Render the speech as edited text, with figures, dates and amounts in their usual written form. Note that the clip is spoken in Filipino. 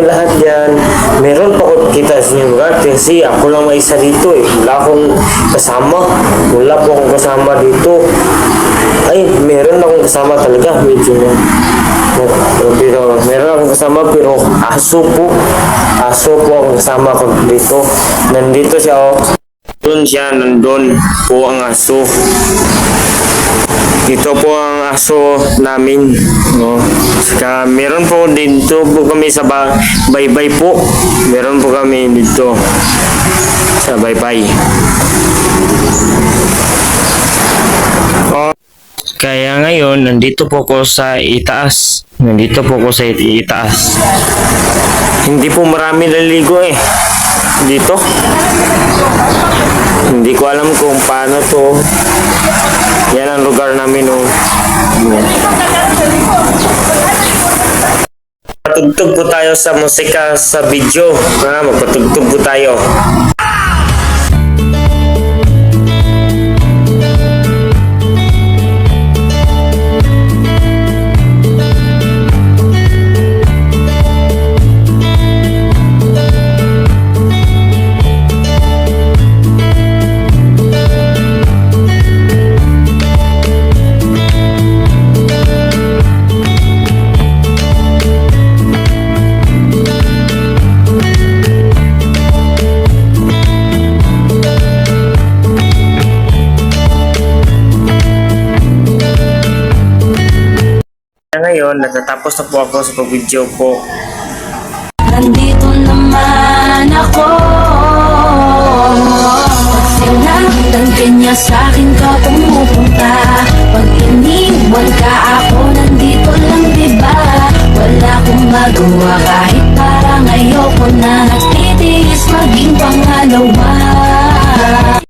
kayo lahat dyan. Meron pa ko kita sa inyo lugar kasi ako lang may isa dito eh. Wala akong kasama. Wala po akong kasama dito. Ay, meron akong kasama talaga. Medyo na. Pero meron akong kasama pero aso po. Aso po akong kasama ko dito. Nandito siya oh. Doon siya, nandun po ang aso. Ito po ang aso namin. No? Saka meron po dito po kami sa baybay po. Meron po kami dito sa baybay. Kaya ngayon, nandito po ko sa itaas. Nandito po ko sa itaas. Hindi po marami naligo eh. Dito. Hindi ko alam kung paano to. Yan ang lugar namin oh. Magpatugtog po tayo sa musika sa video. Magpatugtog po tayo. Ngayon, natatapos na po ako sa pag-video po. Nandito naman ako. Sinaktan ka niya sa'kin ka pumupunta. Pag iniwan ka ako, nandito lang diba? Wala akong magawa kahit parang ayoko na. Nagtitiis maging pangalawa.